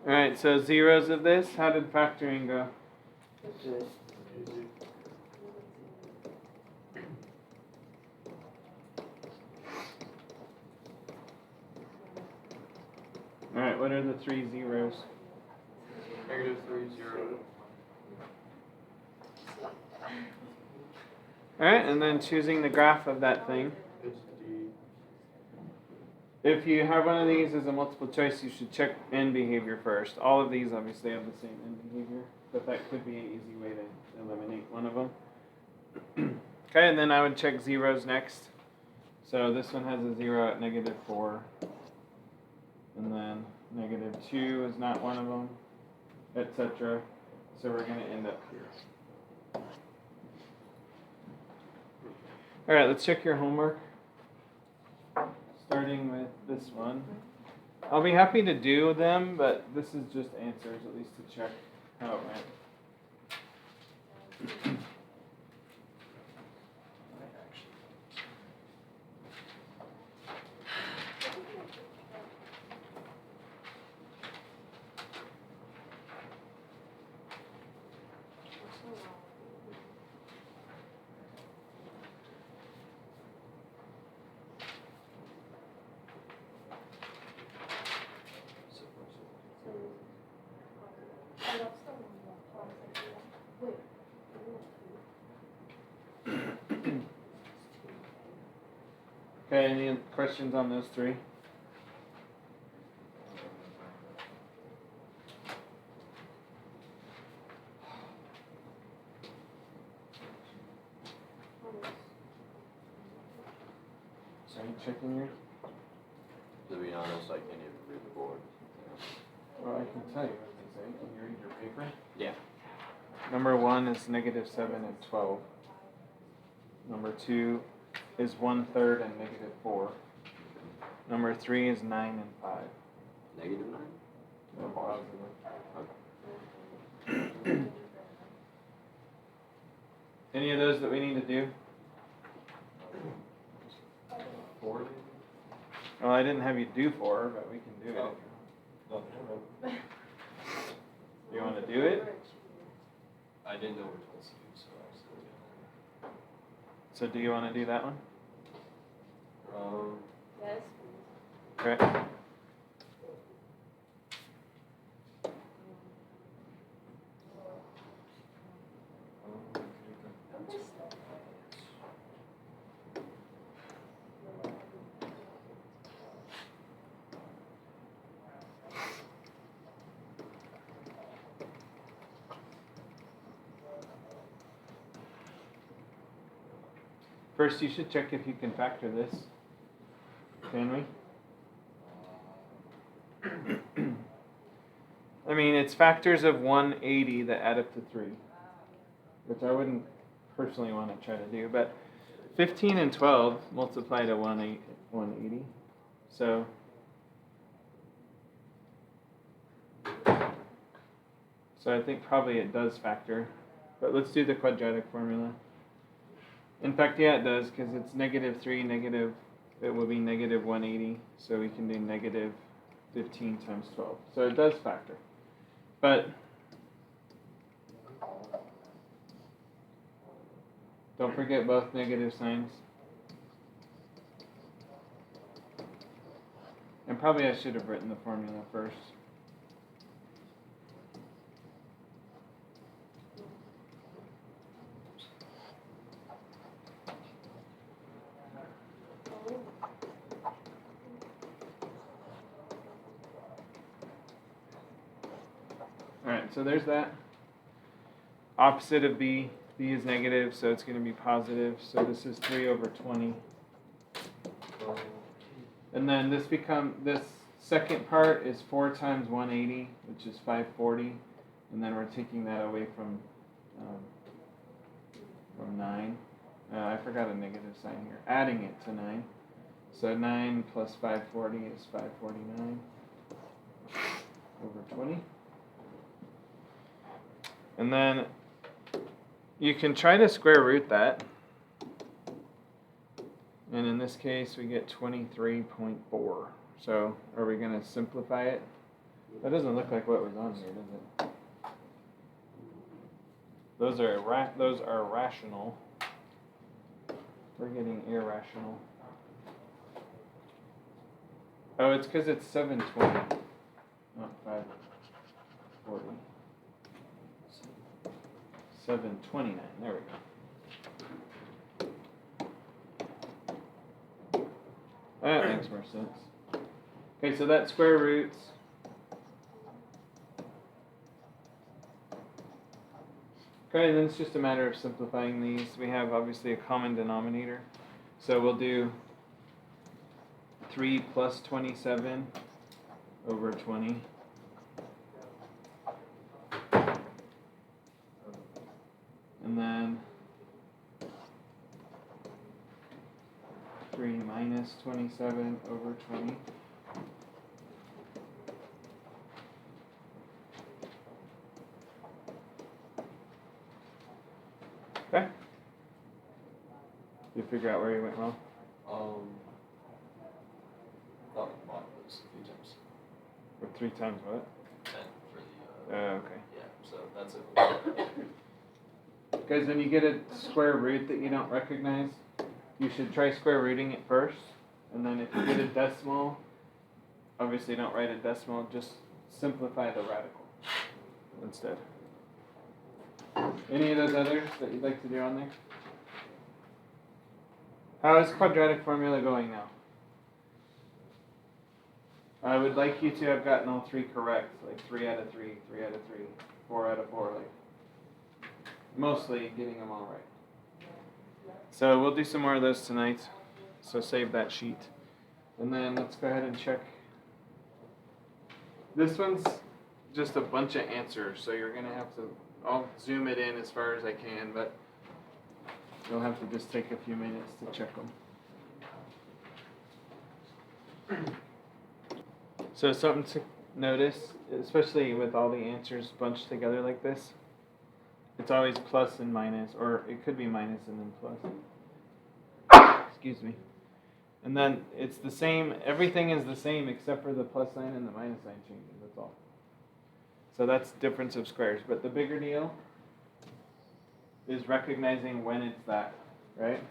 Alright, so zeros of this, how did factoring go? Good. Alright, what are the three zeros? -3, 0. Alright, and then choosing the graph of that thing. It's D. If you have one of these as a multiple choice, you should check end behavior first. All of these obviously have the same end behavior, but that could be an easy way to eliminate one of them. Okay, and then I would check zeros next. So this one has a 0 at -4. And then -2 is not one of them, etc. So we're going to end up here. Alright, let's check your homework. Starting with this one. I'll be happy to do them, but this is just answers, at least to check how it went. Okay, any questions on those three? So you checking your? To be honest, I can't even read the board. Well, I can tell you what they say. Can you read your paper? Yeah. Number 1 is -7 and 12. Number 2 is 1/3 and -4. Number 3 is 9 and 5. -9? No, positive. Any of those that we need to do? 4? Well, I didn't have you do 4, but we can do it. You want to do it? I didn't know which ones to do, so I was going to So do you want to do that one? Yes. Okay. First, you should check if you can factor this. Can we? I mean, it's factors of 180 that add up to 3, which I wouldn't personally want to try to do, but 15 and 12 multiply to 180. So I think probably it does factor, but let's do the quadratic formula. In fact, yeah, it does, because it's -3, it will be -180, so we can do -15 times 12. So it does factor. But don't forget both negative signs. And probably I should have written the formula first. Alright, so there's that. Opposite of b is negative, so it's going to be positive. So this is 3/20. And then this second part is 4 times 180, which is 540. And then we're taking that away from 9. I forgot a negative sign here. Adding it to 9. So 9 plus 540 is 549 over 20. And then you can try to square root that. And in this case, we get 23.4. So are we going to simplify it? That doesn't look like what was on here, does it? Those are rational. We're getting irrational. Oh, it's because it's 720, not 540. 729. There we go. That makes more sense. Okay, so that's square roots. Okay, then it's just a matter of simplifying these. We have obviously a common denominator. So we'll do 3 plus 27 over 20. And then 3 minus 27 over 20. Okay. Did you figure out where you went wrong? Thought we bought those 3 times Or 3 times what? 10 for the. Okay. Yeah, so that's it. Guys, when you get a square root that you don't recognize, you should try square rooting it first. And then if you get a decimal, obviously don't write a decimal, just simplify the radical instead. Any of those others that you'd like to do on there? How is quadratic formula going now? I would like you to have gotten all 3 correct, like 3 out of 3, 3 out of 3, 4 out of 4, like mostly getting them all right. So we'll do some more of those tonight, so save that sheet. And then let's go ahead and check. This one's just a bunch of answers, so you're going to have to, I'll zoom it in as far as I can, but you'll have to just take a few minutes to check them. So something to notice, especially with all the answers bunched together like this, it's always plus and minus, or it could be minus and then plus. Excuse me. And then it's the same, everything is the same except for the plus sign and the minus sign changes, that's all. So that's difference of squares. But the bigger deal is recognizing when it's that, right?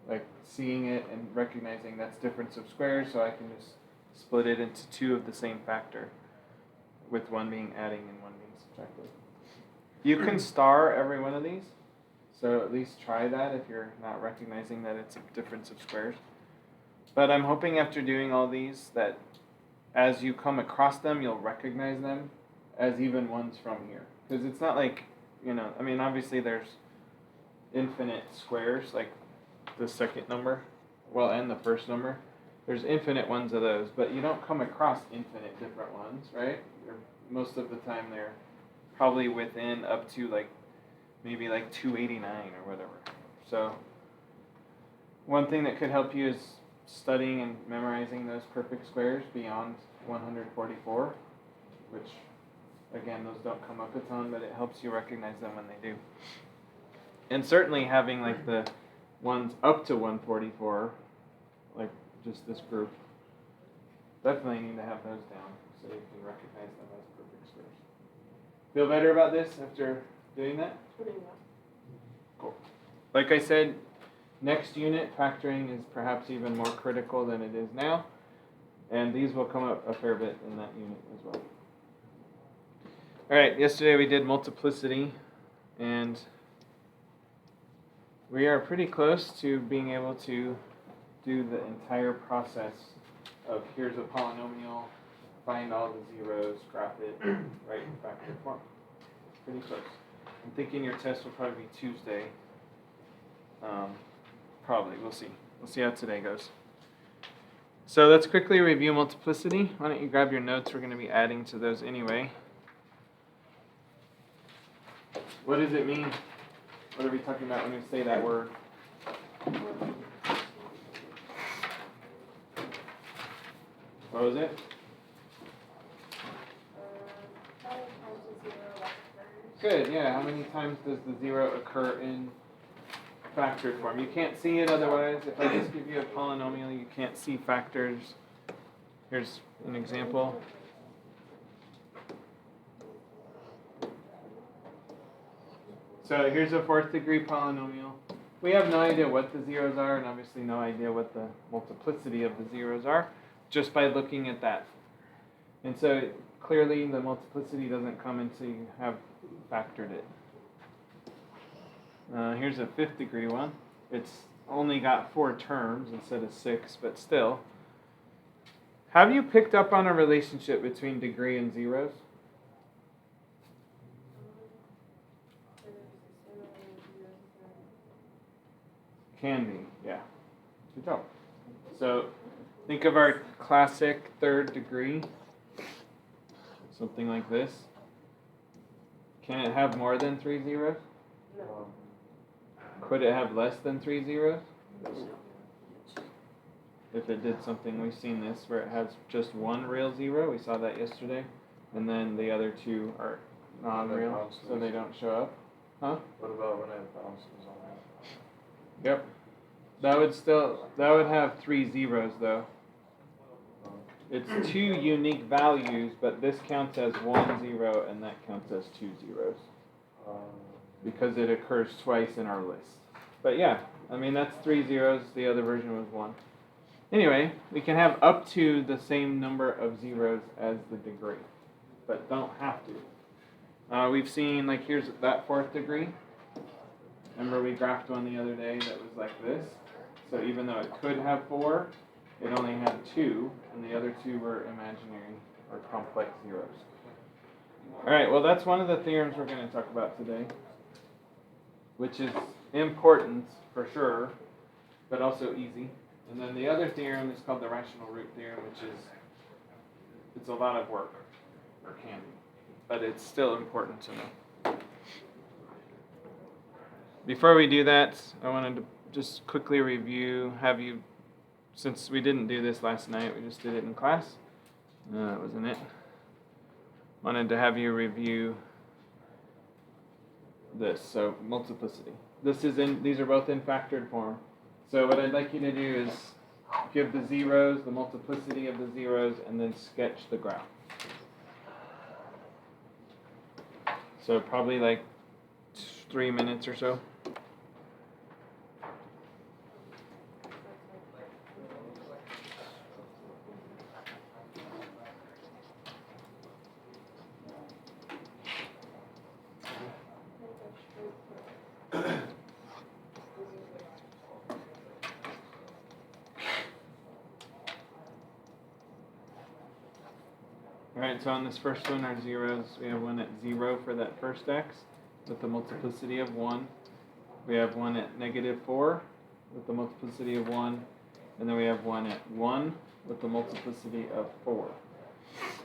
Like seeing it and recognizing that's difference of squares, so I can just split it into 2 of the same factor, with one being adding and one being subtracting. You can star every one of these, so at least try that if you're not recognizing that it's a difference of squares. But I'm hoping after doing all these that as you come across them, you'll recognize them as even ones from here. Because it's not like, I mean, obviously there's infinite squares, like the second number, and the first number. There's infinite ones of those, but you don't come across infinite different ones, right? Most of the time they're probably within up to maybe 289 or whatever. So one thing that could help you is studying and memorizing those perfect squares beyond 144, which again, those don't come up a ton, but it helps you recognize them when they do. And certainly having the ones up to 144, like just this group, definitely need to have those down so you can recognize them as perfect squares. Feel better about this after doing that? Cool. Like I said, next unit, factoring is perhaps even more critical than it is now, and these will come up a fair bit in that unit as well. Alright, yesterday we did multiplicity, and we are pretty close to being able to do the entire process of here's a polynomial, find all the zeros, graph it, write in factor form. Pretty close. I'm thinking your test will probably be Tuesday. Probably, we'll see. We'll see how today goes. So let's quickly review multiplicity. Why don't you grab your notes? We're going to be adding to those anyway. What does it mean? What are we talking about when we say that word? What was it? Good, yeah. How many times does the 0 occur in factored form? You can't see it otherwise. If I just give you a polynomial, you can't see factors. Here's an example. So here's a fourth degree polynomial. We have no idea what the zeros are, and obviously no idea what the multiplicity of the zeros are, just by looking at that. And so clearly the multiplicity doesn't come until you have factored it. Here's a fifth degree one. It's only got 4 terms instead of 6, but still. Have you picked up on a relationship between degree and zeros? Can be, yeah. Good job. So think of our classic third degree, something like this. Can it have more than 3 zeros? No. Could it have less than 3 zeros? If it did something, we've seen this, where it has just 1 real zero, we saw that yesterday, and then the other 2 are non-real, so they don't show up. Huh? What about when I have bounces on it? Yep. That would have 3 zeros though. It's 2 unique values, but this counts as 1 0 and that counts as 2 zeros. Because it occurs twice in our list. But yeah, I mean that's 3 zeros, the other version was 1. Anyway, we can have up to the same number of zeros as the degree, but don't have to. We've seen, like here's that fourth degree. Remember we graphed one the other day that was like this. So even though it could have 4, it only had 2, and the other 2 were imaginary or complex zeros. Alright, well that's one of the theorems we're going to talk about today, which is important for sure, but also easy. And then the other theorem is called the rational root theorem, which is, it's a lot of work, or can be, but it's still important to know. Before we do that, I wanted to just quickly review, since we didn't do this last night, we just did it in class. No, that wasn't it. Wanted to have you review this, so multiplicity. These are both in factored form. So what I'd like you to do is give the zeros, the multiplicity of the zeros, and then sketch the graph. So probably like 3 minutes or so. Alright, so on this first one, our zeros, we have one at 0 for that first x with the multiplicity of 1. We have one at -4 with the multiplicity of 1. And then we have one at 1 with the multiplicity of 4.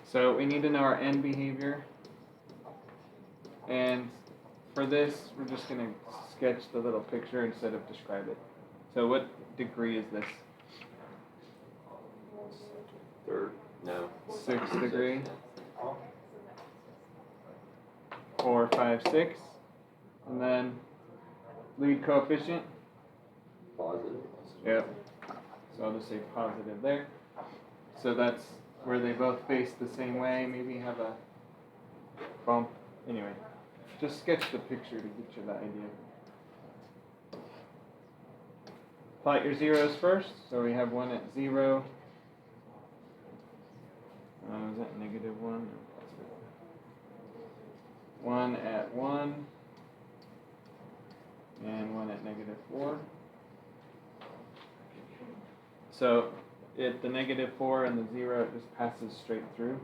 So we need to know our end behavior. And for this, we're just going to sketch the little picture instead of describe it. So what degree is this? Third? No. 6th degree. 4, 5, 6. And then lead coefficient. Positive. Yep. So I'll just say positive there. So that's where they both face the same way. Maybe have a bump. Anyway, just sketch the picture to get you the idea. Plot your zeros first. So we have one at 0. Is that -1 or positive? 1 at 1. And 1 at -4. So the -4 and the 0, it just passes straight through.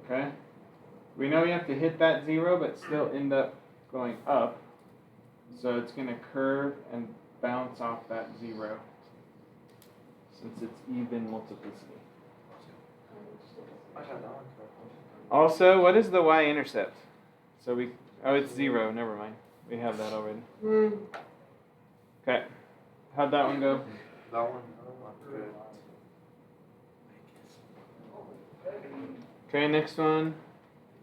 Okay? We know we have to hit that 0, but still end up going up. So it's going to curve and bounce off that 0, since it's even multiplicity. Also, what is the y-intercept? So it's 0, never mind. We have that already. Okay. How'd that one go? That one, good. Okay, next one.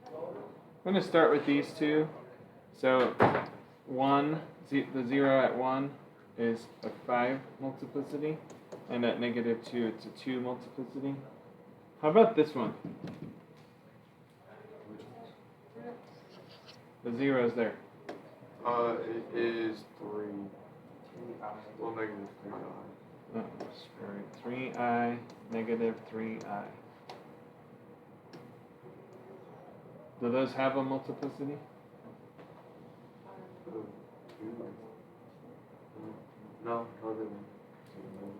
I'm going to start with these two. So 1, the 0 at 1 is a 5 multiplicity, and at -2 it's a 2 multiplicity. How about this one? The zero's there. It is 3. Well, negative 3i. Oh, sorry. 3i, negative 3i. Do those have a multiplicity? No, they don't.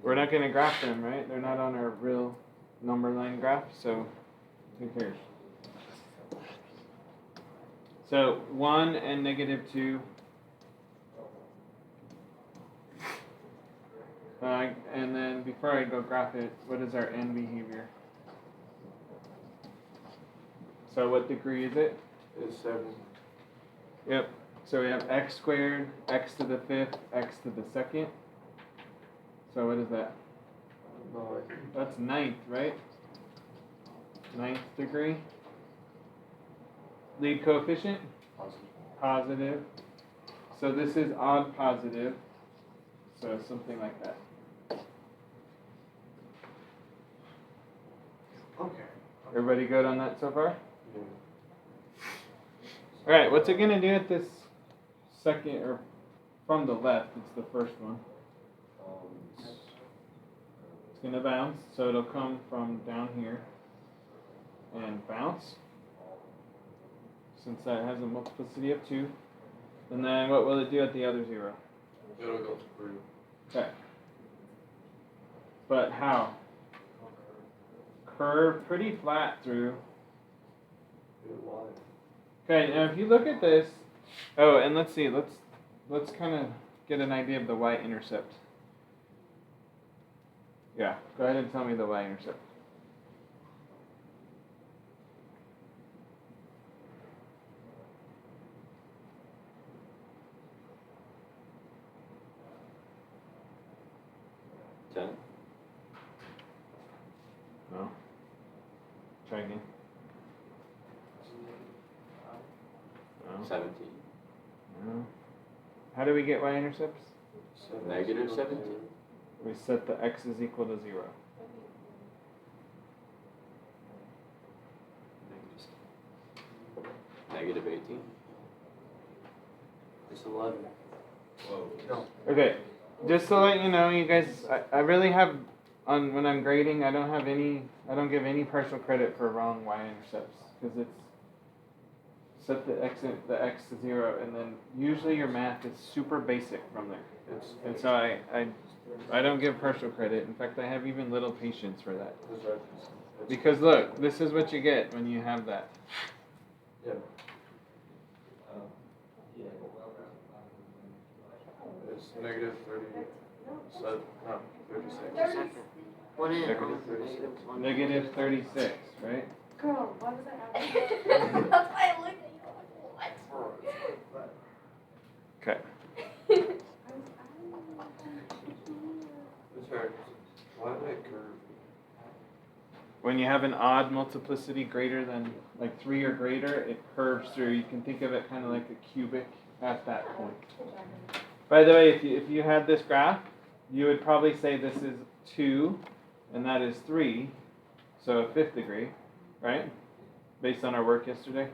We're not going to graph them, right? They're not on our real number line graph, so who cares? So 1 and negative 2. And then before I go graph it, what is our n behavior? So what degree is it? It's 7. Yep. So we have x squared, x to the 5th, x to the 2nd. So what is that? No, That's 9th, right? 9th degree. Lead coefficient? Positive. So this is odd positive. So something like that. Okay. Everybody good on that so far? Yeah. Alright, what's it going to do at this second, or from the left, it's the first one. It's going to bounce, so it'll come from down here and bounce, since that has a multiplicity of 2. And then what will it do at the other 0? It'll go through. Okay. But how? Curve pretty flat through. Okay, now if you look at this, oh, and let's see, let's kind of get an idea of the y-intercept. Yeah, go ahead and tell me the y-intercept. No. Try again. No. 17. No. How do we get y-intercepts? Negative 17. We set the x is equal to 0. Negative 18. It's 11. Whoa. No. Okay, just to let you know, you guys, I really have, when I'm grading, I don't give any partial credit for wrong y-intercepts, because it's set the x to 0, and then usually your math is super basic from there. And so I don't give partial credit. In fact, I have even little patience for that. Because look, this is what you get when you have that. Yeah. It's negative 37, no, 36. What is it? Negative 36, right? Girl, why was I asking? That's why I looked at you like, what? Okay. It's hard. Why did it curve? When you have an odd multiplicity greater than, like 3 or greater, it curves through. You can think of it kind of like a cubic at that point. By the way, if you had this graph, you would probably say this is 2, and that is 3, so a 5th degree, right? Based on our work yesterday.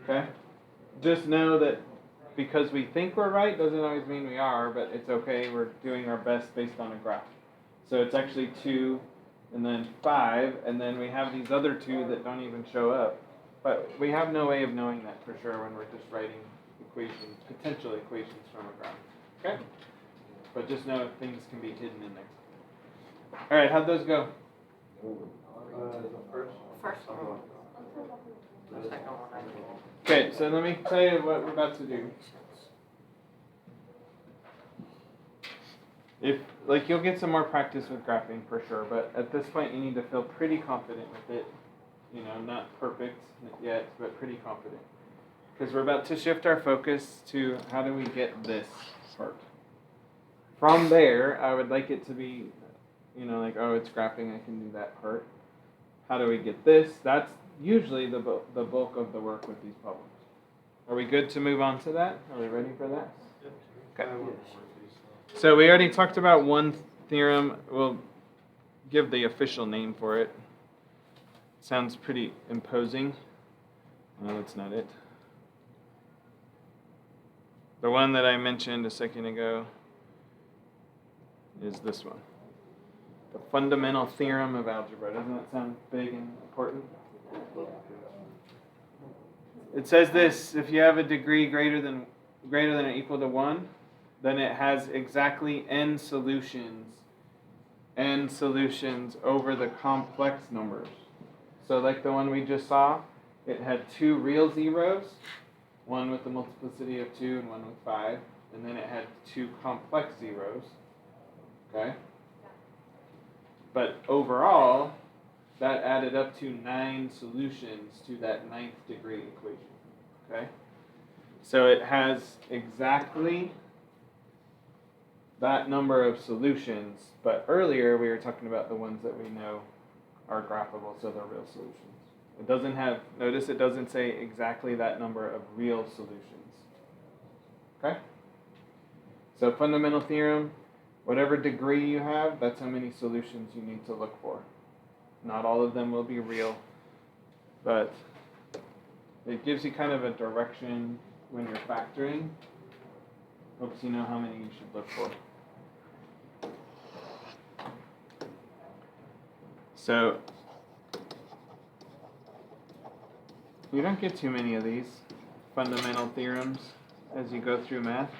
Okay? Just know that because we think we're right doesn't always mean we are, but it's okay. We're doing our best based on a graph. So it's actually 2, and then 5, and then we have these other 2 that don't even show up. But we have no way of knowing that for sure when we're just writing equations, potential equations from a graph. Okay? But just know things can be hidden in there. All right, how'd those go? The First one. The second one, I think. Okay, so let me tell you what we're about to do. Like you'll get some more practice with graphing for sure, but at this point you need to feel pretty confident with it. You know, not perfect yet, but pretty confident. Because we're about to shift our focus to how do we get this part. From there, I would like it to be, you know, like, oh, it's graphing, I can do that part. How do we get this? That's usually the bulk of the work with these problems. Are we good to move on to that? Are we ready for that? Okay. So we already talked about one theorem. We'll give the official name for it. Sounds pretty imposing. No, that's not it. The one that I mentioned a second ago is this one. The fundamental theorem of algebra. Doesn't that sound big and important? It says this: if you have a degree greater than or equal to 1, then it has exactly n solutions over the complex numbers. So like the one we just saw, it had 2 real zeros, one with the multiplicity of 2 and one with 5, and then it had 2 complex zeros. Okay? But overall, that added up to 9 solutions to that 9th degree equation. Okay? So it has exactly that number of solutions, but earlier we were talking about the ones that we know are graphable, so they're real solutions. It doesn't have, notice it doesn't say exactly that number of real solutions. Okay? So fundamental theorem, whatever degree you have, that's how many solutions you need to look for. Not all of them will be real, but it gives you kind of a direction when you're factoring. Helps you know how many you should look for. So you don't get too many of these fundamental theorems as you go through math.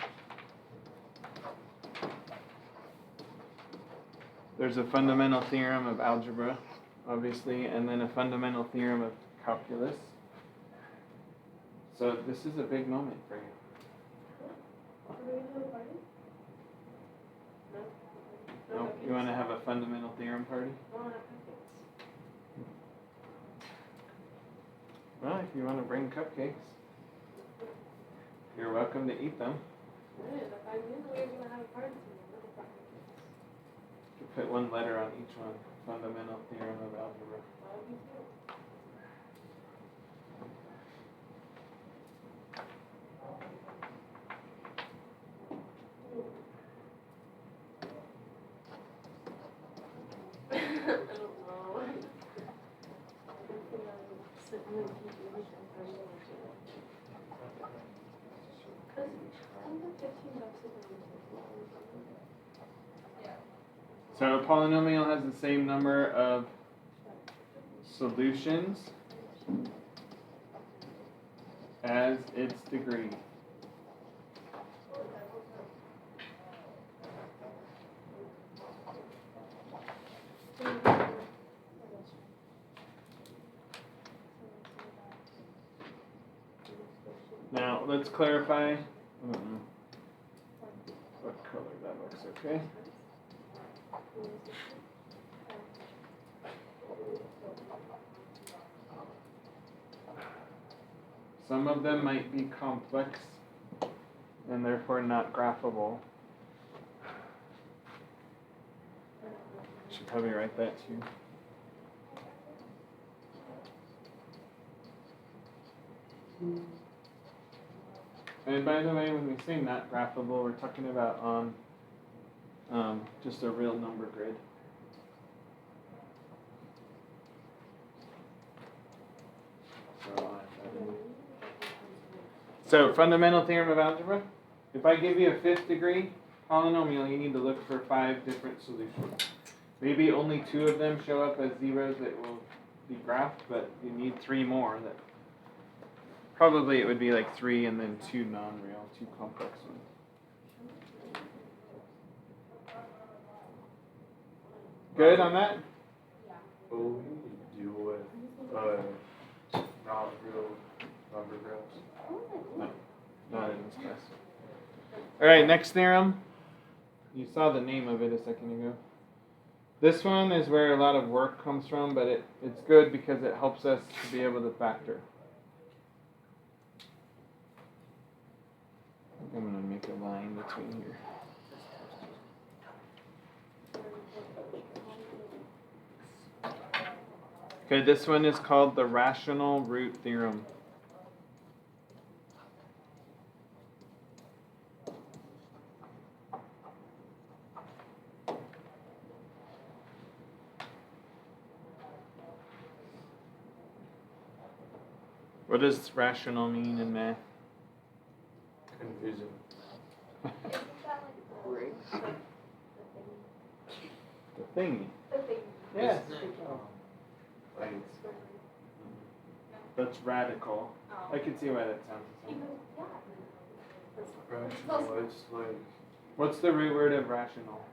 There's a fundamental theorem of algebra, obviously, and then a fundamental theorem of calculus. So this is a big moment for you. No, you want to have a fundamental theorem party? Well, if you want to bring cupcakes, you're welcome to eat them. You put one letter on each one. Fundamental theorem of algebra. So a polynomial has the same number of solutions as its degree. Now let's clarify. I don't know what color that looks okay. Some of them might be complex and therefore not graphable. Should probably write that too. And by the way, when we say not graphable, we're talking about on just a real number grid. So fundamental theorem of algebra. If I give you a 5th degree polynomial, you need to look for 5 different solutions. Maybe only 2 of them show up as zeros that will be graphed, but you need 3 more. That probably it would be like 3 and then 2 non-real, 2 complex ones. Good on that? But we need to deal with not real number graphs. No, not in this class. All right, next theorem. You saw the name of it a second ago. This one is where a lot of work comes from, but it's good because it helps us to be able to factor. I think I'm going to make a line between here. Okay, this one is called the rational root theorem. What does rational mean in math? Confusing. Like, That's radical. Oh. I can see why that sounds the He same. goes, yeah. rational, it's like, What's the root word of rational?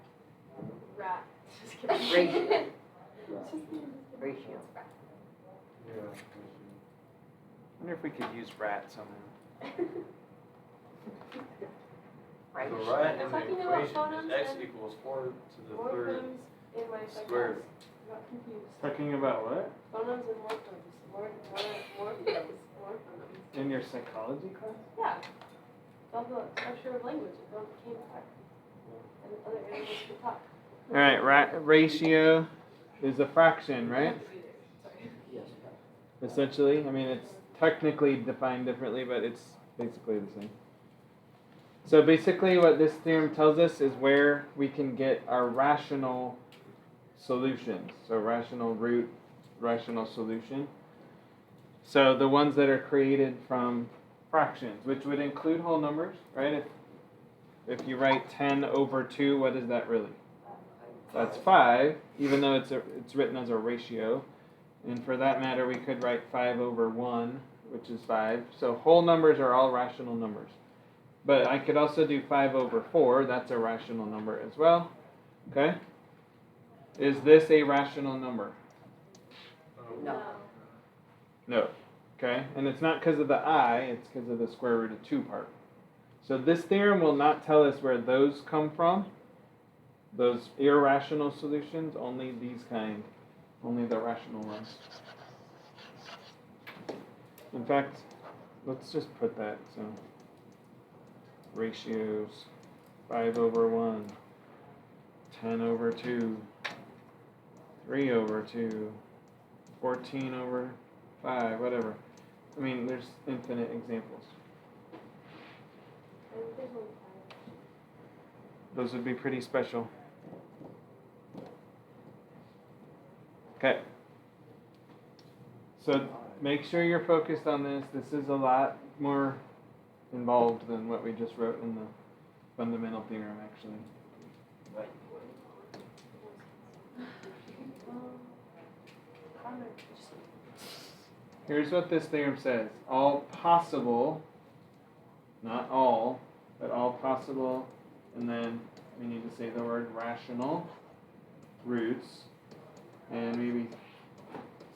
Rat. Just kidding. Ratio. Just kidding. Ratio. yeah. I wonder if we could use rat somehow. Right. So right in the Talking about equation phonons is x and equals 4 to the third Morphemes in my squared. psychos. I got confused. Talking about what? Phonons and morphemes. Morphemes. In your psychology class? Yeah. It's all the structure of language. It all came back. And other animals could talk. All right, ratio is a fraction, right? Sorry. Yes. Essentially, I mean, it's technically defined differently, but it's basically the same. So basically what this theorem tells us is where we can get our rational solutions. So rational root, rational solution. So the ones that are created from fractions, which would include whole numbers, right? If you write 10 over 2, what is that really? That's 5, even though it's written as a ratio. And for that matter, we could write 5 over 1, which is 5. So whole numbers are all rational numbers. But I could also do 5 over 4. That's a rational number as well. Okay? Is this a rational number? No. No. Okay? And it's not because of the I, it's because of the square root of 2 part. So this theorem will not tell us where those come from. Those irrational solutions, only these kind. Only the rational ones. In fact, let's just put that. So ratios 5 over 1, 10 over 2, 3 over 2, 14 over 5, whatever. I mean, there's infinite examples. Those would be pretty special. Okay. So make sure you're focused on this. This is a lot more involved than what we just wrote in the fundamental theorem, actually. Right. Here's what this theorem says. All possible, not all, but all possible, and then we need to say the word rational roots, and maybe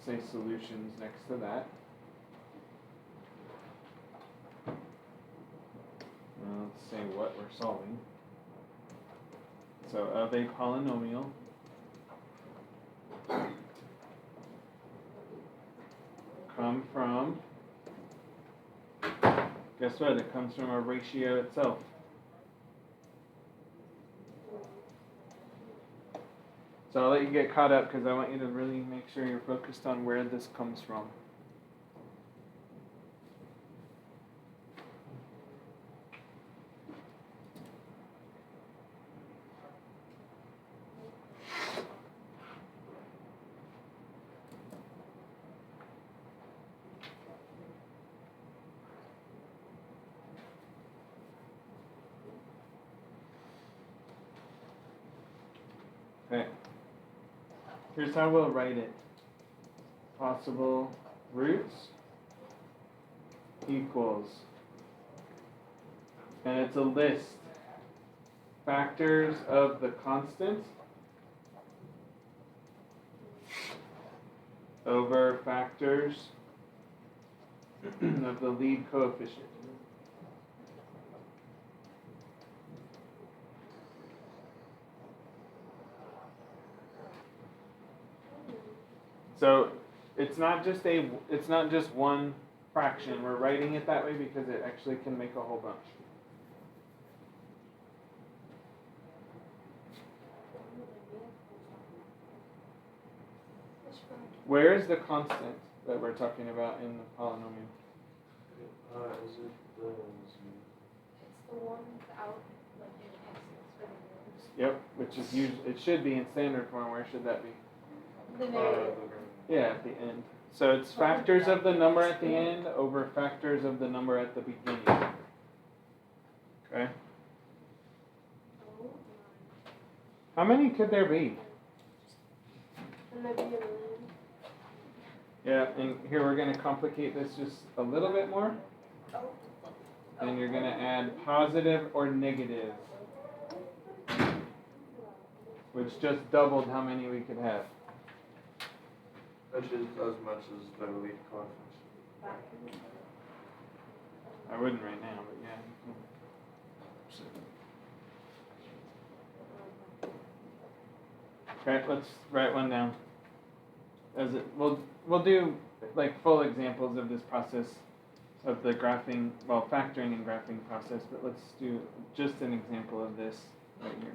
say solutions next to that. Let's say what we're solving. So of a polynomial come from, guess what? It comes from a ratio itself. So I'll let you get caught up because I want you to really make sure you're focused on where this comes from. Okay. Here's how we'll write it. Possible roots equals, and it's a list, factors of the constant over factors of the lead coefficient. So it's not just one fraction. We're writing it that way because it actually can make a whole bunch. Where is the constant that we're talking about in the polynomial? Is it the It's the one without, like, an X. Yep, which is usually, it should be in standard form. Where should that be? The narrative. Yeah, at the end. So it's factors of the number at the end over factors of the number at the beginning. Okay? How many could there be? And that'd be a million. Yeah, and here we're going to complicate this just a little bit more. And you're going to add positive or negative, which just doubled how many we could have. Which is as much as the lead coefficient. I wouldn't right now, but yeah. Okay, let's write one down. We'll do like full examples of this process of the graphing, well, factoring and graphing process, but let's do just an example of this right here.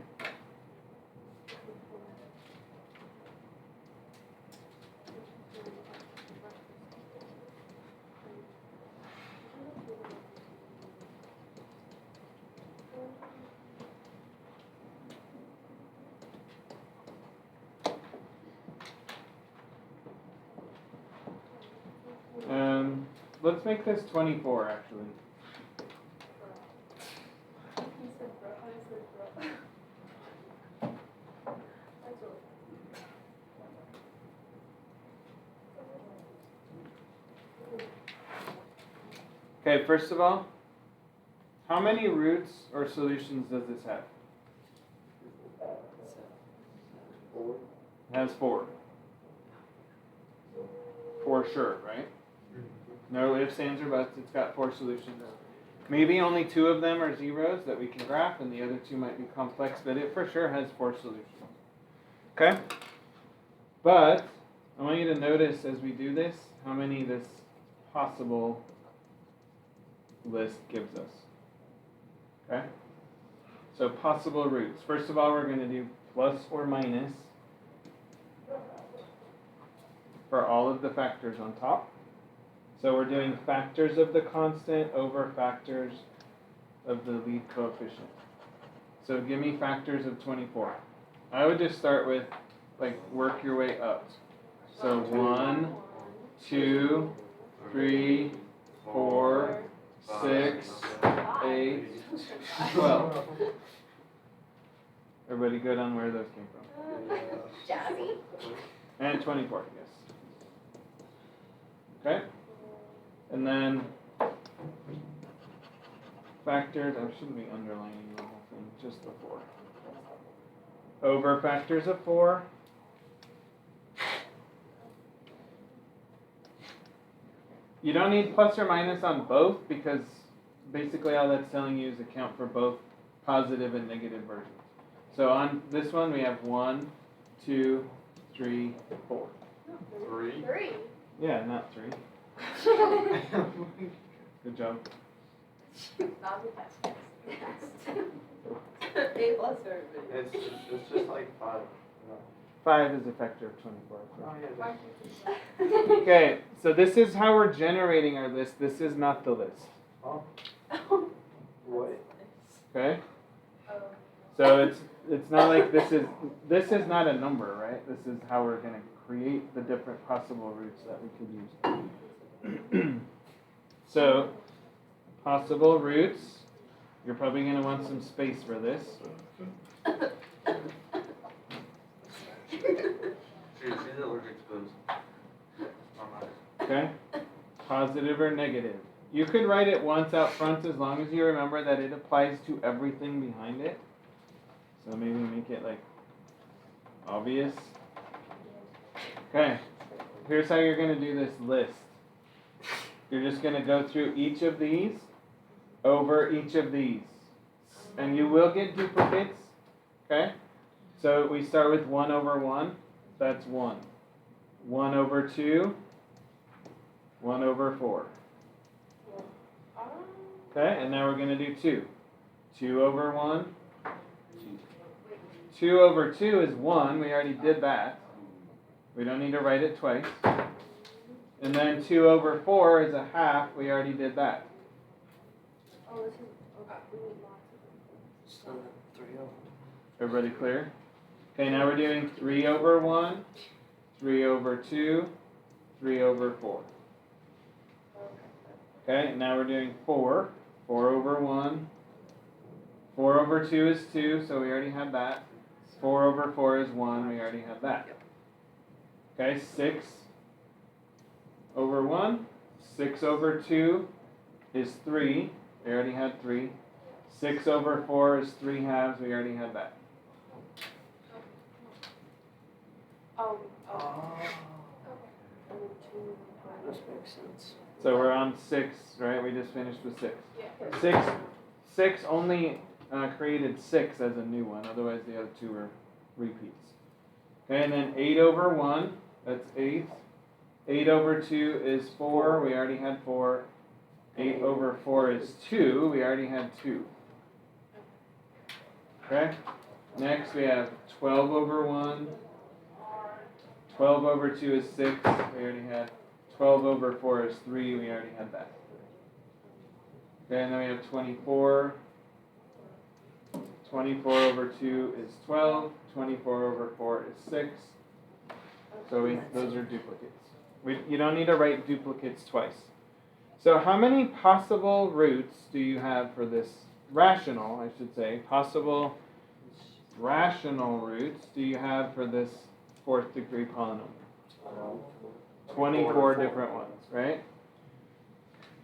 Let's make this 24 actually. He said bro. I said bro. That's really Okay, first of all, how many roots or solutions does this have? It has 4. For sure, right? No ifs, ands, or buts. It's got 4 solutions. Maybe only 2 of them are zeros that we can graph, and the other 2 might be complex, but it for sure has 4 solutions. Okay? But I want you to notice as we do this, how many this possible list gives us. Okay? So possible roots. First of all, we're going to do plus or minus for all of the factors on top. So we're doing factors of the constant over factors of the lead coefficient. So give me factors of 24. I would just start with, like, work your way up. So 1, 2, 3, 4, 6, 8, 12. Everybody good on where those came from? Jazzy. And 24, yes. Okay? And then factors, I shouldn't be underlining the whole thing, just the 4. Over factors of 4. You don't need plus or minus on both because basically all that's telling you is account for both positive and negative versions. So on this one we have 1, 2, 3, 4. 3? 3. Yeah, not 3. Good job. Not the test. A plus for everybody. It's just like 5. 5 is a factor of 24. Oh, yeah, Okay, so this is how we're generating our list. This is not the list. Oh. What? Okay? So it's not like this is not a number, right? This is how we're going to create the different possible roots that we could use. So, possible roots. You're probably going to want some space for this. Okay? Positive or negative. You could write it once out front as long as you remember that it applies to everything behind it. So maybe make it like obvious. Okay. Here's how you're going to do this list. You're just going to go through each of these over each of these. And you will get duplicates. Okay? So we start with 1 over 1. That's 1. 1 over 2. 1 over 4. Okay? And now we're going to do 2. 2 over 1. 2 over 2 is 1. We already did that. We don't need to write it twice. And then 2 over 4 is a half. We already did that. Oh, this is okay. We need lots of them. So 3 over. Everybody clear? Okay, now we're doing 3 over 1, 3 over 2, 3 over 4. Okay, and now we're doing 4. 4 over 1. 4 over 2 is 2, so we already had that. 4 over 4 is 1, we already had that. Okay, 6 over 1. 6 over 2 is 3. We already had 3. 6 over 4 is 3 halves. We already had that. Oh. This makes sense. So we're on 6, right? We just finished with 6. Yeah. 6 only created 6 as a new one. Otherwise, the other 2 were repeats. Okay, and then 8 over 1, that's 8. 8 over 2 is 4. We already had 4. 8 over 4 is 2. We already had 2. Okay? Next, we have 12 over 1. 12 over 2 is 6. We already had. 12 over 4 is 3. We already had that. Okay, and then we have 24. 24 over 2 is 12. 24 over 4 is 6. So those are duplicates. You don't need to write duplicates twice. So how many possible roots do you have for this rational, I should say, possible rational roots do you have for this 4th degree polynomial? 24 different ones, right?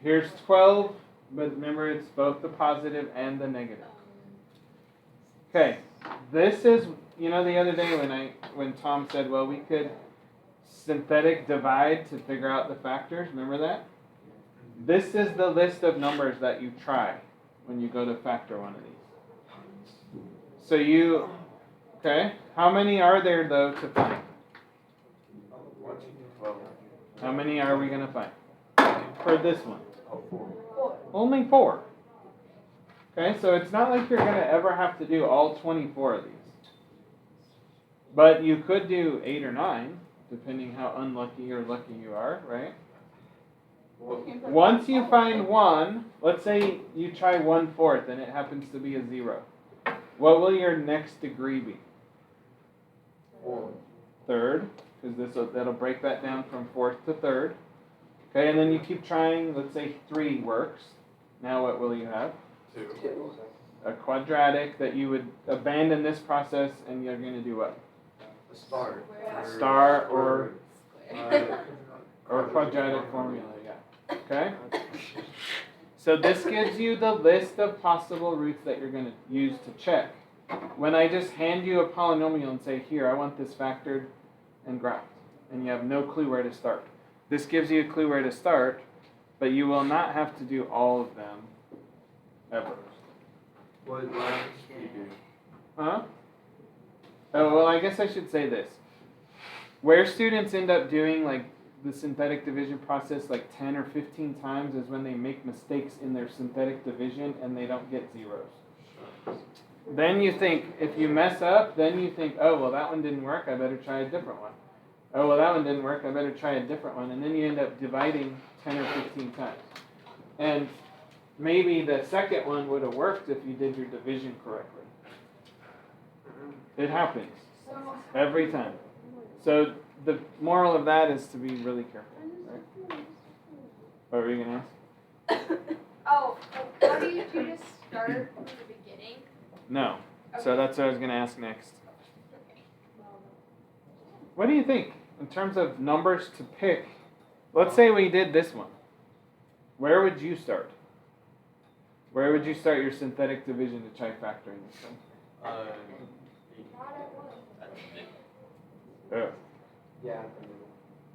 Here's 12, but remember it's both the positive and the negative. Okay, this is, the other day when Tom said, well, we could synthetic divide to figure out the factors, remember that? This is the list of numbers that you try when you go to factor one of these. So okay, how many are there though to find? How many are we going to find for this one? Only 4. Okay, so it's not like you're going to ever have to do all 24 of these. But you could do 8 or 9, depending how unlucky or lucky you are, right? Once you find one, let's say you try 1/4 and it happens to be a 0. What will your next degree be? 3rd, because that'll break that down from 4th to 3rd. Okay, and then you keep trying, let's say 3 works. Now what will you have? 2. A quadratic that you would abandon this process and you're going to do what? Star or quadratic formula, yeah. Okay? So this gives you the list of possible roots that you're going to use to check. When I just hand you a polynomial and say, here, I want this factored and graphed, and you have no clue where to start. This gives you a clue where to start, but you will not have to do all of them ever. What labs do you do? Huh? Oh, well, I guess I should say this. Where students end up doing like the synthetic division process like 10 or 15 times is when they make mistakes in their synthetic division and they don't get zeros. Then you think, if you mess up, then you think, oh, well, that one didn't work, I better try a different one. Oh, well, that one didn't work, I better try a different one. And then you end up dividing 10 or 15 times. And maybe the second one would have worked if you did your division correctly. It happens every time. So the moral of that is to be really careful. Right? What were you going to ask? Oh, how do you just start from the beginning? No. So that's what I was going to ask next. What do you think in terms of numbers to pick? Let's say we did this one. Where would you start? Where would you start your synthetic division to try factoring this one? Oh. Yeah.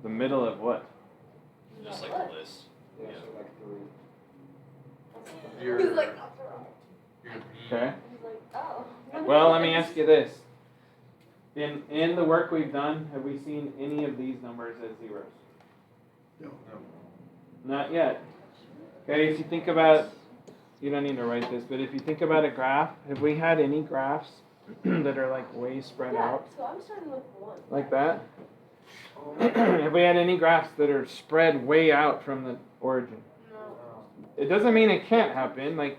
The middle of what? Just like a list. Yeah, Yeah. so like 3. He's like, that's wrong. Okay. He's like, oh. Well, let me ask you this. In the work we've done, have we seen any of these numbers as zeros? No. Not yet. Okay, if you think about, you don't need to write this, but if you think about a graph, have we had any graphs that are like way spread out? So I'm starting with 1. Like that? Have we had any graphs that are spread way out from the origin? No. It doesn't mean it can't happen. Like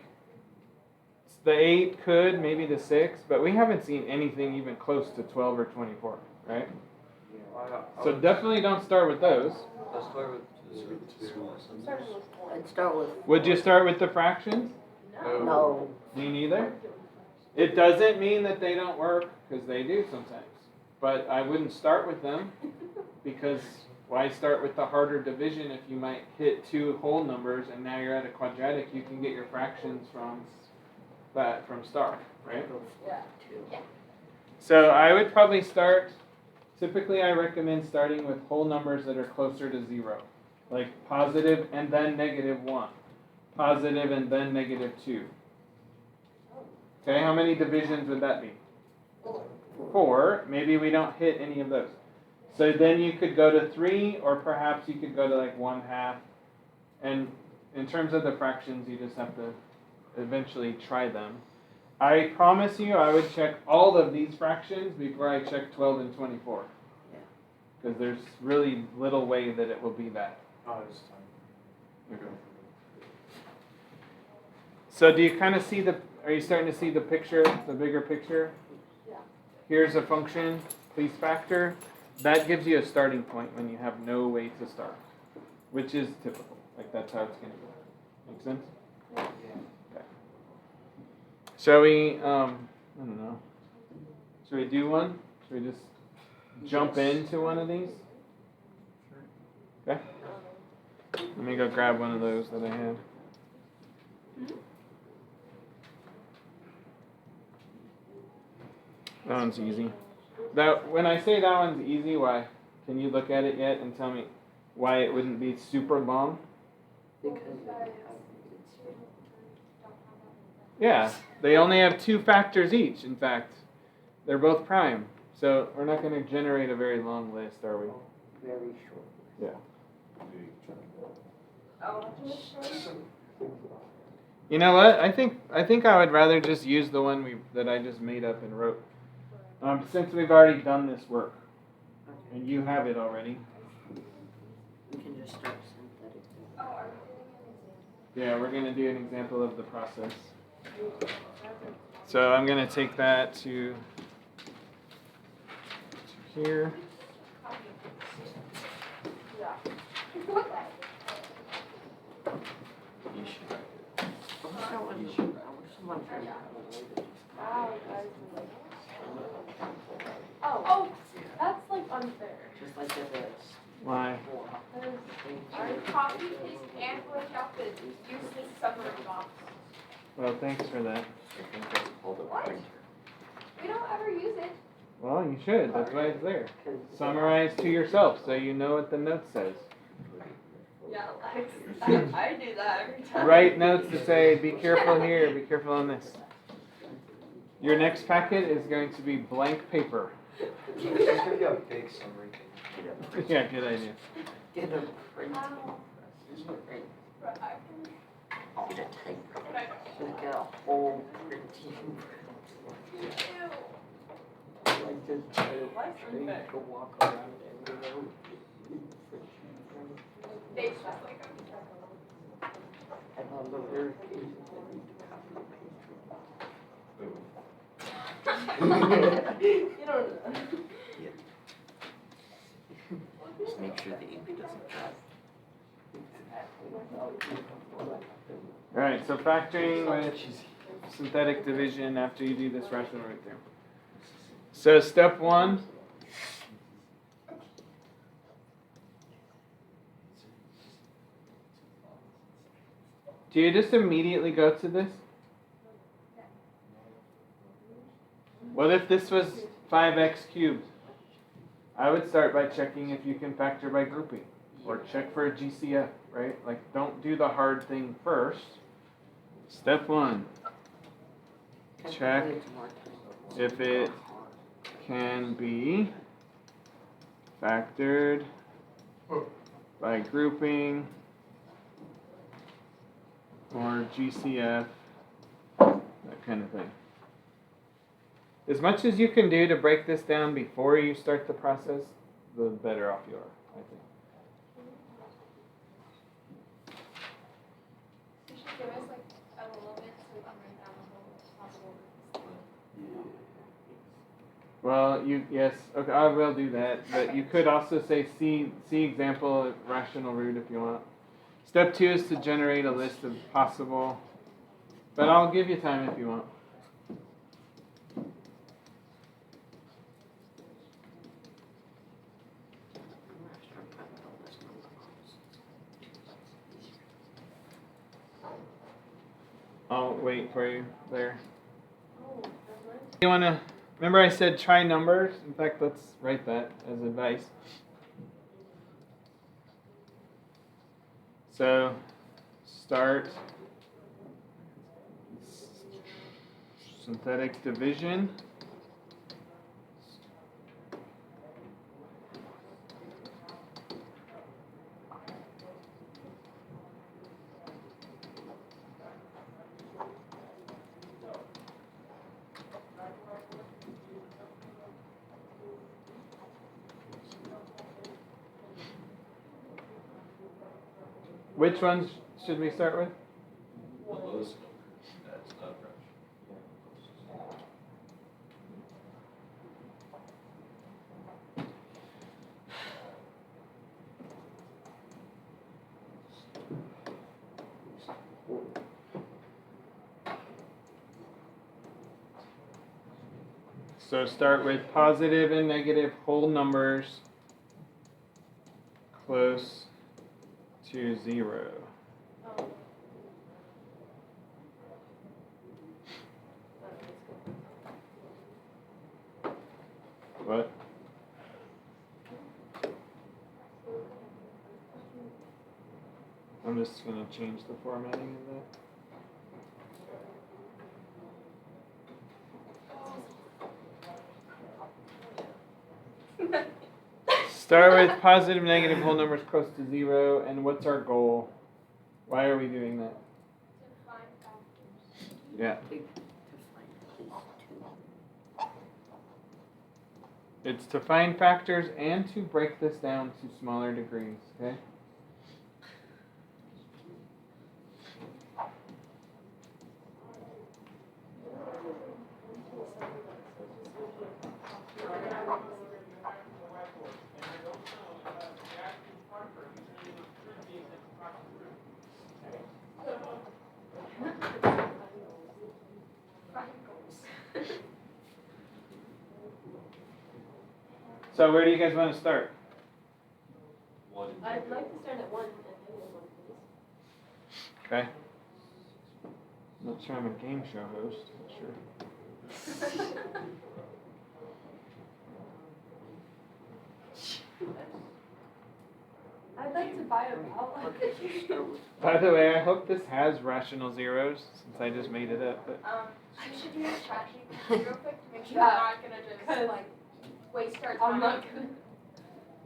the 8 could, maybe the 6, but we haven't seen anything even close to 12 or 24, right? So definitely don't start with those. Let's start with I'm starting with 1. I'd start with Would you start with the fractions? no. Me neither. It doesn't mean that they don't work, because they do sometimes. But I wouldn't start with them. because why start with the harder division if you might hit two whole numbers and now you're at a quadratic, you can get your fractions from star, right? Yeah. So I would probably start, typically I recommend starting with whole numbers that are closer to 0. Like positive and then -1. Positive and then -2. Okay, how many divisions would that be? 4. Maybe we don't hit any of those. So then you could go to 3, or perhaps you could go to like 1/2. And in terms of the fractions, you just have to eventually try them. I promise you I would check all of these fractions before I check 12 and 24. Because there's really little way that it will be that. Oh, it's time. Okay. So do you kind of see are you starting to see the picture, the bigger picture? Yeah. Here's a function, please factor. That gives you a starting point when you have no way to start, which is typical. Like that's how it's going to go. Make sense? Yeah. Okay. Shall we, I don't know. Should we do one? Should we just jump into one of these? Okay. Let me go grab one of those that I had. That one's easy. When I say that one's easy, why? Can you look at it yet and tell me why it wouldn't be super long? Because Yeah, they only have 2 factors each, in fact. They're both prime. So we're not going to generate a very long list, are we? very short. Yeah. Oh, You know what? I think I would rather just use the one that I just made up and wrote. Since we've already done this work, Okay. and you have it already. We can just start synthetic. Oh, are we Yeah, we're going to do an example of the process. So I'm going to take that to here. You should. I wish someone tried to Oh, that's like unfair. just like the Why? Because our copy paste and break out the useless summary box. Well, thanks for that. What? We don't ever use it. Well, you should. That's why it's there. Summarize to yourself so you know what the note says. Yeah, I do that every time. Write notes to say, be careful here, be careful on this. Your next packet is going to be blank paper. It's gonna be a big summary. Yeah, good idea. Get a print. Ow. Print. But I can- Get a type. but I So get a whole printing. Ew. Like just so you can walk around everywhere. They just like And on the rare occasions I need to copy and paste. you don't know. Just make sure the ink doesn't dry. Alright, so factoring with synthetic division after you do this rational right there. So step 1. Do you just immediately go to this? What if this was 5x cubed? I would start by checking if you can factor by grouping. Or check for a GCF, right? Like, don't do the hard thing first. Step 1. Check if it can be factored by grouping or GCF, that kind of thing. As much as you can do to break this down before you start the process, the better off you are, I think. You should give us like a little bit so we can write down the whole possible. Well, yes, okay, I will do that, but you could also say see example of rational root if you want. Step 2 is to generate a list of possible, but I'll give you time if you want. wait for you there. Oh, that's right. You wanna, remember I said try numbers? In fact, let's write that as advice. So, start synthetic division. Which ones should we start with? The lowest number, that's not fresh. So start with positive and negative whole numbers close to 0. Oh. What? I'm just going to change the formatting of that. Start with positive, negative whole numbers close to 0, and what's our goal? Why are we doing that? To find factors. Yeah. To find at least 2. It's to find factors and to break this down to smaller degrees, okay? So where do you guys want to start? 1 and I'd 2. like to start at 1 and negative 1, please. Okay. I'm not sure I'm a game show host, but sure. I'd like to buy a ballot. By the way, I hope this has rational zeros since I just made it up. But I should use ChatGPT real quick to make sure I'm not gonna just like waste our time. I'm not gonna.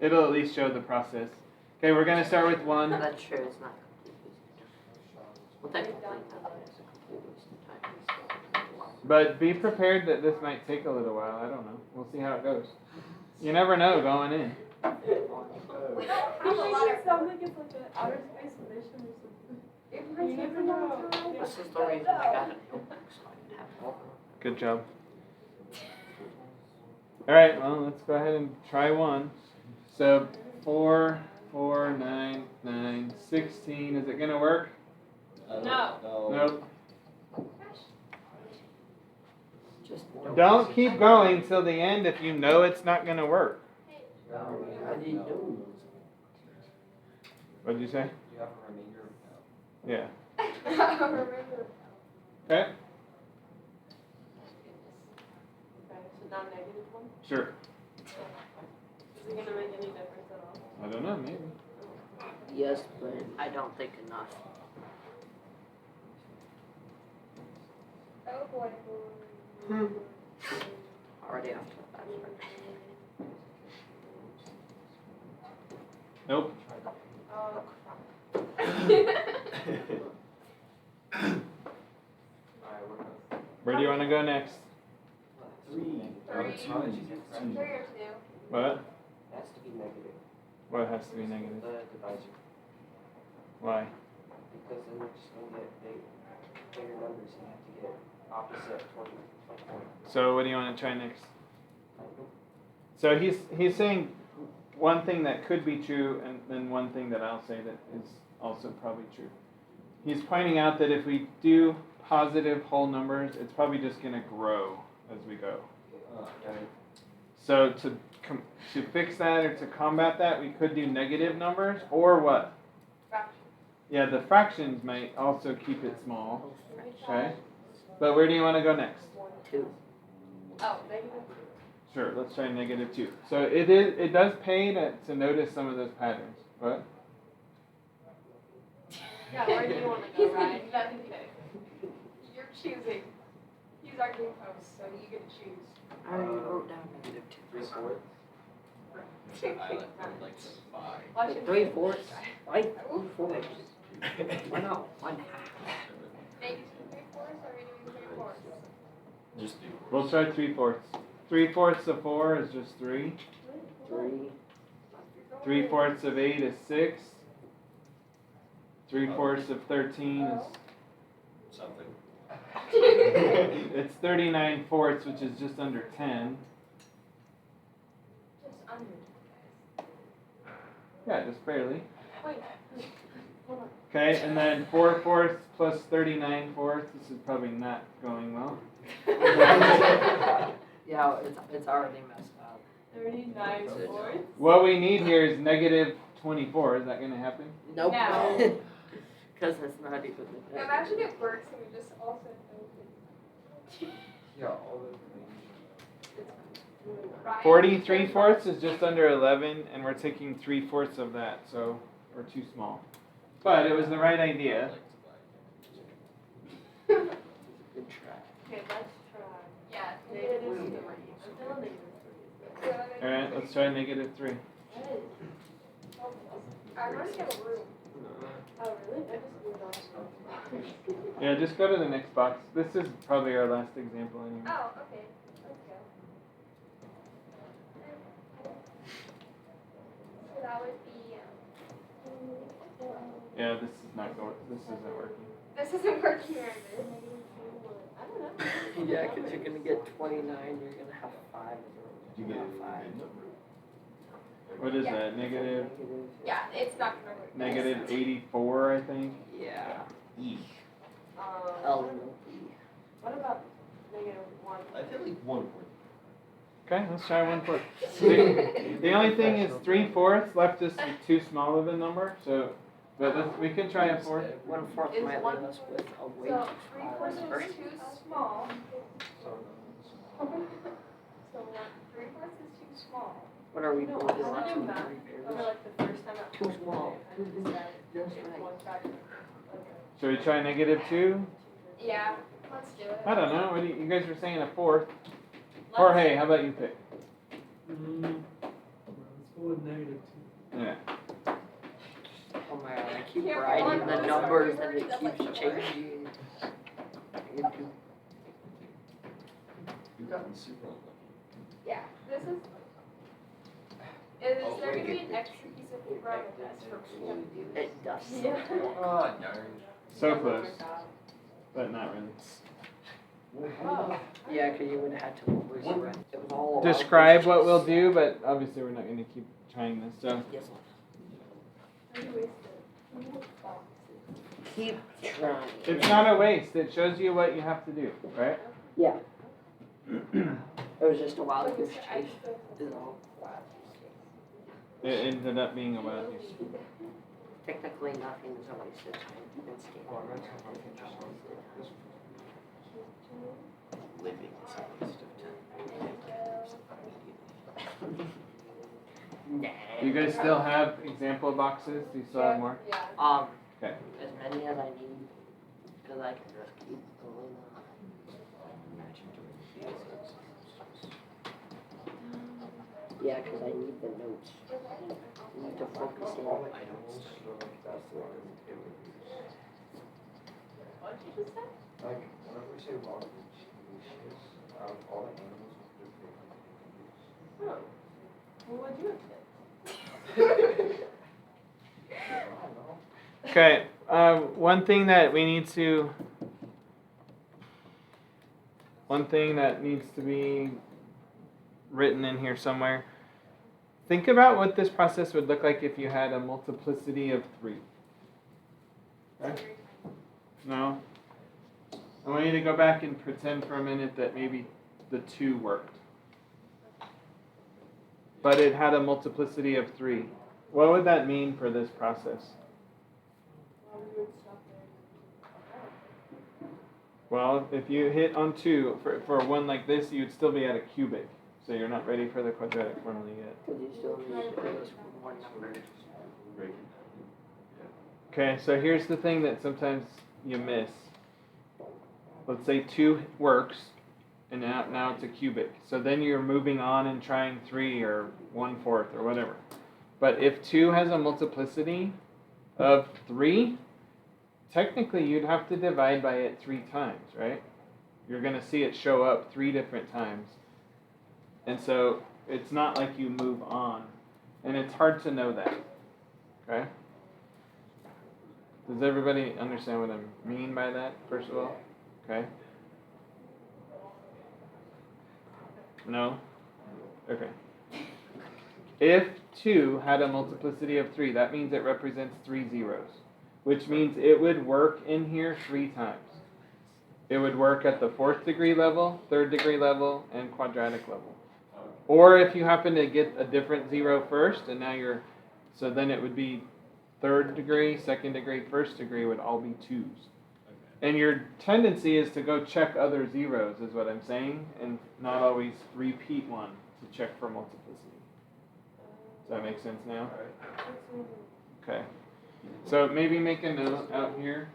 it'll at least show the process. Okay, we're gonna start with 1. That's true, it's not complete waste of time. Well, technically, it's a complete waste of time. But be prepared that this might take a little while. I don't know. We'll see how it goes. You never know going in. We don't have a lot of. Sound like it's like an outer space mission or something. It might take a long time. This is the reason I got a notebook, so I can have more. Good job. All right, well, let's go ahead and try 1. So 4, 4, 9, 9, 16. Is it going to work? No. Nope. Just Don't keep going till the end if you know it's not going to work. I didn't know. What did you say? You have a remainder of Yeah. I remember. Okay. Okay, so now negative 1? Sure. Is it gonna make any difference at all? I don't know, maybe. Yes, but I don't think enough. Oh boy. Already after that. Nope. Oh Where do you want to go next? 3. Three. It's fine. 3 or 2. What? Has to be negative, What has to be negative? the divisor, Why? because then we're just gonna get bigger numbers and have to get opposite 20 point. So what do you want to try next? So he's saying one thing that could be true and then one thing that I'll say that is also probably true. He's pointing out that if we do positive whole numbers, it's probably just going to grow as we go. Okay. So to fix that or to combat that, we could do negative numbers or what? Fraction. Yeah, the fractions might also keep it small. Okay. But where do you want to go next? 2. Oh, negative 2. Sure, let's try -2. So it does pay to notice some of those patterns. What? Yeah, where do you want to go, Ryan? Nothing. You're choosing. He's our game host, so you get to choose. I already wrote down -2. 3/4. I'd like to 5. Watch him 3/4. do it. Why 3/4? Why not 1/2? Negative 3/4, or are we doing 3/4? Just do. We'll try 3/4. 3/4 of 4 is just 3. 3. 3/4 of 8 is 6. 3/4 of 13 is Something. it's 39/4, which is just under 10. Just under. Yeah, just barely. Wait. Hold on. Okay, and then 4/4 plus 39/4. This is probably not going well. Yeah, it's already messed up. 39/4. What we need here is -24. Is that going to happen? Nope. No. Because it's not even the Imagine it works and we just all said no. Yeah, all the Ryan, 43/4 is just under 11, and we're taking 3/4 of that, so we're too small. But it was the right idea. Good try. Okay, let's try. Yeah, negative 3. I'm feeling negative 3. All right, let's try -3. I already have a room. Oh, really? I just moved on. Yeah, just go to the next box. This is probably our last example anyway. Oh, okay. Let's go. So that would be. Yeah, this is not going. This isn't working. This isn't working right there. I don't know. Yeah, because you're going to get 29, you're going to have 5 You get not 5. What is Yeah. that? Negative Yeah, it's not gonna work. -84, I think. Yeah. Um, LP. what about -1? I feel like 1 point. Okay, let's try 1/4. The only thing is 3/4 left us with too small of a number. So, but we can try a 4. 1/4 Is might one- leave us with a way So too small 3/4 number. is too small. So, So 3/4 is too small. What are we No, doing? I wanna do 2 math. and 3 For pairs? like the first time at Too home, small. I Too just said just it's right. 1 factor. Should we try -2? Yeah, let's do it. I don't know. What do you guys were saying a 4th. Let's- Jorge, how about you pick? Let's go with -2. Yeah. Oh my god, I keep Can't writing remember the those numbers words, and it that's like keeps the worst. changing. You've gotten super unlucky. Yeah, this is. Is there gonna be an extra piece of paper on the desk for me to do this? It does. Yeah. Oh, darn. So close, but not really. Oh. Yeah, because you would have had to lose the rest. It was all about Describe the what we'll just- do, but obviously we're not going to keep trying this. So, Yes. I wasted it. Keep trying. it's not a waste. It shows you what you have to do, right? Yeah. It was just a wild Like, goose it's chase. extra. Is all. It ended up being a wild goose. Technically, nothing is a waste of time. Even skating. well, I'm gonna come up with just one for this Living is a waste of time. Nah. Do you guys still have example boxes? Do you still have more? Yeah. Okay. As many as I need, because I can just keep going on. Yeah, because I need the notes. I need to focus in. all the animals, so like that's the one it would use. What did you just say? Like, whenever we say wild goose, out of all the animals, we could pick Oh. Well, what'd you expect? I don't know. Okay. One thing that needs to be written in here somewhere. Think about what this process would look like if you had a multiplicity of 3. Okay? No? I want you to go back and pretend for a minute that maybe the 2 worked. But it had a multiplicity of 3. What would that mean for this process? Well, we would stop there. Well, if you hit on 2, for one like this, you'd still be at a cubic. So you're not ready for the quadratic formula yet. Because you still need at least one number. Okay, so here's the thing that sometimes you miss. Let's say 2 works, and now it's a cubic. So then you're moving on and trying 3 or 1/4 or whatever. But if 2 has a multiplicity of 3, technically you'd have to divide by it 3 times, right? You're going to see it show up 3 different times. And so it's not like you move on. And it's hard to know that, okay? Does everybody understand what I mean by that, first of all? Okay. No? Okay. If 2 had a multiplicity of 3, that means it represents 3 zeros, which means it would work in here 3 times. It would work at the 4th degree level, 3rd degree level, and quadratic level. Or if you happen to get a different 0 first, and now so then it would be 3rd degree, 2nd degree, 1st degree would all be 2s. And your tendency is to go check other zeros, is what I'm saying, and not always repeat one to check for multiplicity. Does that make sense now? Okay. So maybe make a note out here.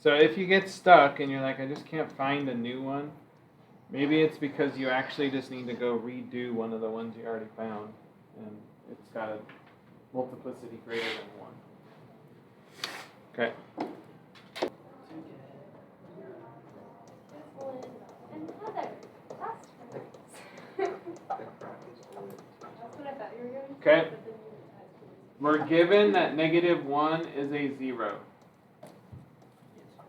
So if you get stuck and you're like, I just can't find a new one, maybe it's because you actually just need to go redo one of the ones you already found, and it's got a multiplicity greater than 1. Okay. And Heather, that's what I thought you were going to say. Okay. We're given that -1 is a 0.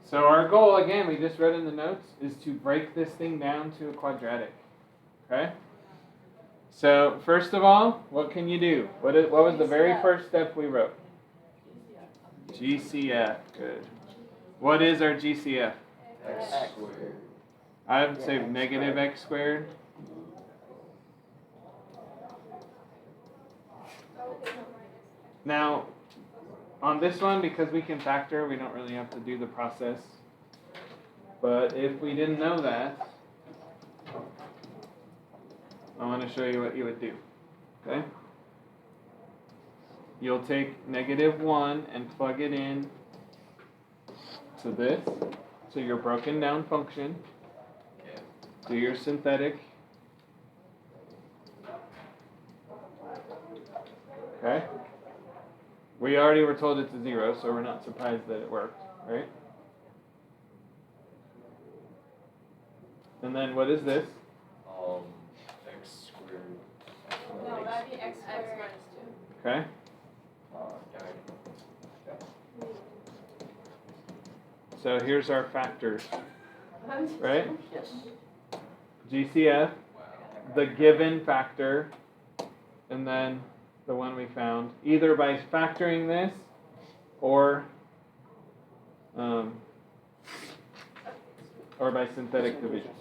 So our goal, again, we just read in the notes, is to break this thing down to a quadratic. Okay? So first of all, what can you do? What was the very first step we wrote? GCF. Good. What is our GCF? X squared. I would say -x squared. Now, on this one, because we can factor, we don't really have to do the process. But if we didn't know that, I want to show you what you would do. Okay? You'll take -1 and plug it in to this, to your broken down function. Do your synthetic. Okay? We already were told it's a 0, so we're not surprised that it worked, right? And then what is this? X squared. No, that'd be X squared. Okay? So here's our factors, right? Yes. GCF, the given factor, and then the one we found, either by factoring this or by synthetic division.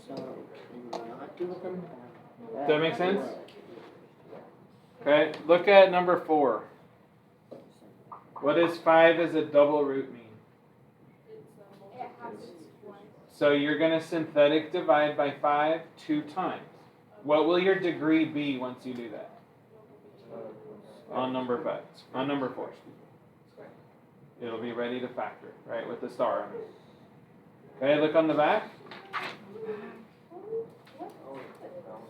So, can you not do them? Does that make sense? Okay, look at number 4. What does 5 as a double root mean? It has one. So you're going to synthetic divide by 5 2 times. What will your degree be once you do that? On number 5. On number 4. It'll be ready to factor, right, with the star on it. Okay, look on the back.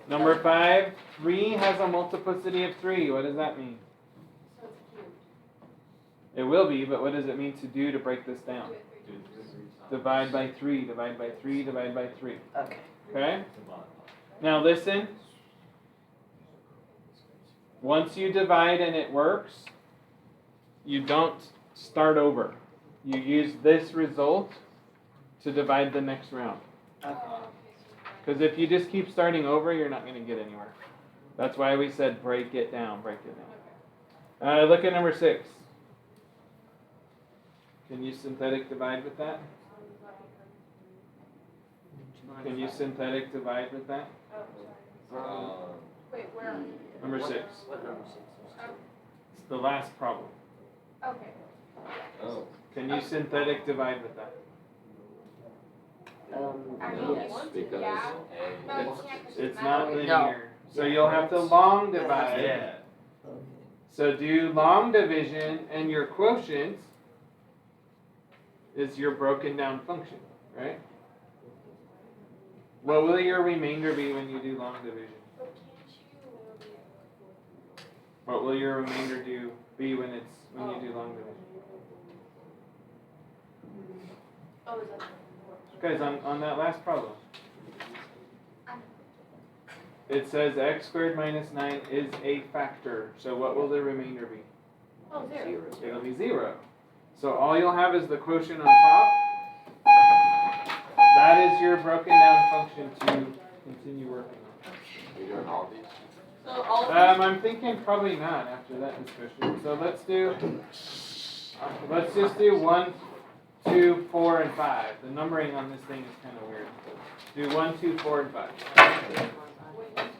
Number 5, 3 has a multiplicity of 3. What does that mean? So it's cubed. It will be, but what does it mean to do to break this down? Divide by 3, divide by 3, divide by 3. Okay. Okay? Now listen. Once you divide and it works, you don't start over. You use this result to divide the next round. Okay. Because if you just keep starting over, you're not going to get anywhere. That's why we said break it down, break it down. Look at number 6. Can you synthetic divide with that? Can you synthetic divide with that? Wait, where are we? Number 6. What number 6? It's the last problem. Okay. Oh. Can you synthetic divide with that? I mean, Yes. you want to, Because yeah. A. No, you can't 'cause It's it's not math. linear. So you'll have to long divide. Yeah. So do long division, and your quotient is your broken down function, right? What will your remainder be when you do long division? But can't you? What will your remainder be when you do long division? Oh, is that? Guys, on that last problem, it says x squared minus 9 is a factor. So what will the remainder be? Oh, there. It'll be 0. So all you'll have is the quotient on top. That is your broken down function to continue working on. You're doing all these? So all of I'm thinking probably not after that discussion. So let's just do 1, 2, 4, and 5. The numbering on this thing is kind of weird. Do 1, 2, 4, and 5. Wait,